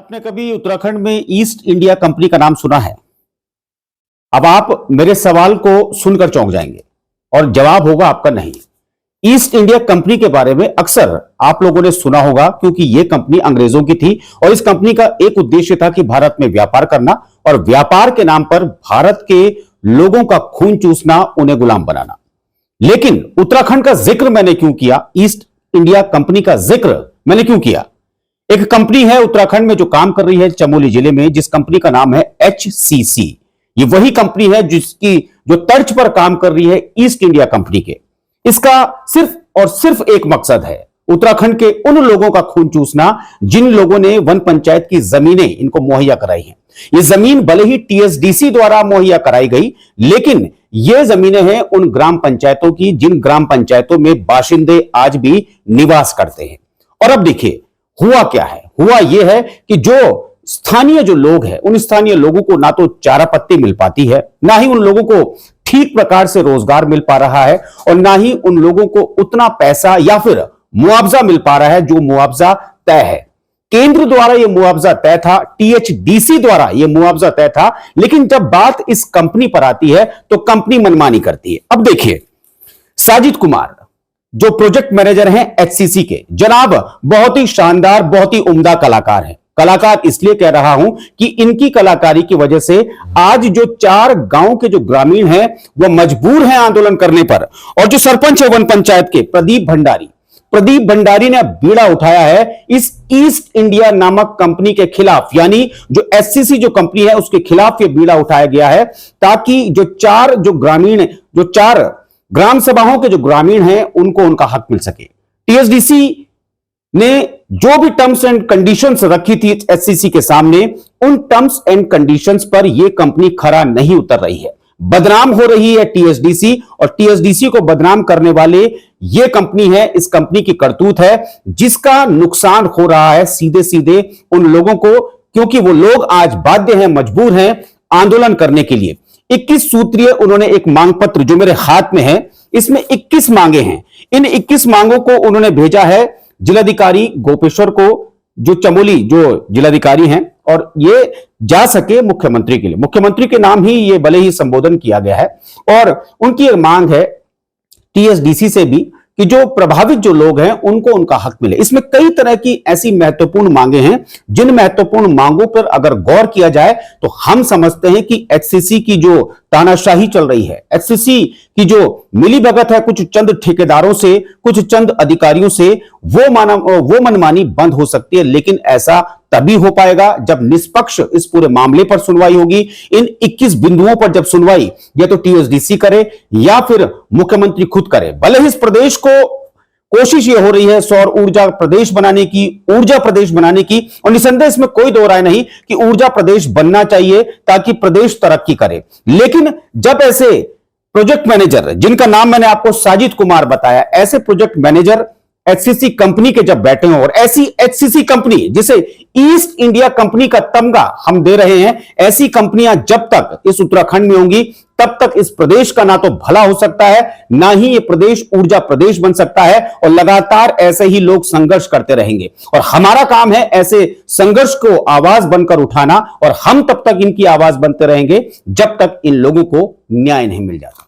आपने कभी उत्तराखंड में ईस्ट इंडिया कंपनी का नाम सुना है? अब आप मेरे सवाल को सुनकर चौंक जाएंगे और जवाब होगा आपका नहीं। ईस्ट इंडिया कंपनी के बारे में अक्सर आप लोगों ने सुना होगा क्योंकि यह कंपनी अंग्रेजों की थी और इस कंपनी का एक उद्देश्य था कि भारत में व्यापार करना और व्यापार के नाम पर भारत के लोगों का खून चूसना, उन्हें गुलाम बनाना। लेकिन उत्तराखंड का जिक्र मैंने क्यों किया? ईस्ट इंडिया कंपनी का जिक्र मैंने क्यों किया? एक कंपनी है उत्तराखंड में जो काम कर रही है चमोली जिले में, जिस कंपनी का नाम है HCC। ये वही कंपनी है जिसकी जो तर्ज पर काम कर रही है ईस्ट इंडिया कंपनी के। इसका सिर्फ और सिर्फ एक मकसद है, उत्तराखंड के उन लोगों का खून चूसना जिन लोगों ने वन पंचायत की जमीनें इनको मुहैया कराई हैं। ये जमीन भले ही TSDC द्वारा मुहैया कराई गई, लेकिन ये जमीनें हैं उन ग्राम पंचायतों की जिन ग्राम पंचायतों में बाशिंदे आज भी निवास करते हैं। और अब देखिए हुआ क्या है। हुआ यह है कि जो स्थानीय जो लोग हैं, उन स्थानीय लोगों को ना तो चारा पत्ती मिल पाती है, ना ही उन लोगों को ठीक प्रकार से रोजगार मिल पा रहा है और ना ही उन लोगों को उतना पैसा या फिर मुआवजा मिल पा रहा है जो मुआवजा तय है। केंद्र द्वारा यह मुआवजा तय था, THDC द्वारा यह मुआवजा तय था, लेकिन जब बात इस कंपनी पर आती है तो कंपनी मनमानी करती है। अब देखिए, साजिद कुमार जो प्रोजेक्ट मैनेजर हैं HCC के, जनाब बहुत ही शानदार, बहुत ही उम्दा कलाकार हैं। कलाकार इसलिए कह रहा हूं कि इनकी कलाकारी की वजह से आज जो 4 गांव के जो ग्रामीण हैं वह मजबूर हैं आंदोलन करने पर। और जो सरपंच है वन पंचायत के प्रदीप भंडारी ने बीड़ा उठाया है इस ईस्ट इंडिया नामक कंपनी के खिलाफ, यानी जो HCC जो कंपनी है उसके खिलाफ यह बीड़ा उठाया गया है, ताकि जो 4 ग्राम सभाओं के जो ग्रामीण हैं उनको उनका हक मिल सके। TSDC ने जो भी टर्म्स एंड कंडीशंस रखी थी HCC के सामने, उन टर्म्स एंड कंडीशंस पर यह कंपनी खरा नहीं उतर रही है। बदनाम हो रही है TSDC और TSDC को बदनाम करने वाले यह कंपनी है, इस कंपनी की करतूत है जिसका नुकसान हो रहा है सीधे सीधे उन लोगों को, क्योंकि वो लोग आज बाध्य हैं, मजबूर हैं आंदोलन करने के लिए। 21 सूत्रीय उन्होंने एक मांग पत्र जो मेरे हाथ में है, इसमें 21 मांगे हैं। इन 21 मांगों को उन्होंने भेजा है जिलाधिकारी गोपेश्वर को, जो चमोली जो जिलाधिकारी हैं, और ये जा सके मुख्यमंत्री के लिए। मुख्यमंत्री के नाम ही ये भले ही संबोधन किया गया है और उनकी एक मांग है TSDC से भी कि जो प्रभावित जो लोग हैं उनको उनका हक मिले। इसमें कई तरह की ऐसी महत्वपूर्ण मांगे हैं जिन महत्वपूर्ण मांगों पर अगर गौर किया जाए तो हम समझते हैं कि HCC की जो तानाशाही चल रही है, HCC की जो मिलीभगत है कुछ चंद ठेकेदारों से, कुछ चंद अधिकारियों से, वो मनमानी बंद हो सकती है। लेकिन ऐसा तभी हो पाएगा जब निष्पक्ष इस पूरे मामले पर सुनवाई होगी। इन 21 बिंदुओं पर जब सुनवाई या तो TSDC करे या फिर मुख्यमंत्री खुद करे। भले ही इस प्रदेश को कोशिश ये हो रही है सौर ऊर्जा प्रदेश बनाने की, और निसंदेह इसमें कोई दो राय नहीं कि ऊर्जा प्रदेश बनना चाहिए ताकि प्रदेश तरक्की करे। लेकिन जब ऐसे प्रोजेक्ट मैनेजर, जिनका नाम मैंने आपको साजिद कुमार बताया, ऐसे प्रोजेक्ट मैनेजर HCC कंपनी के जब बैठे हो और ऐसी HCC कंपनी जिसे ईस्ट इंडिया कंपनी का तमगा हम दे रहे हैं, ऐसी कंपनियां जब तक इस उत्तराखंड में होंगी तब तक इस प्रदेश का ना तो भला हो सकता है, ना ही यह प्रदेश ऊर्जा प्रदेश बन सकता है। और लगातार ऐसे ही लोग संघर्ष करते रहेंगे और हमारा काम है ऐसे संघर्ष को आवाज बनकर उठाना, और हम तब तक इनकी आवाज बनते रहेंगे जब तक इन लोगों को न्याय नहीं मिल जाता।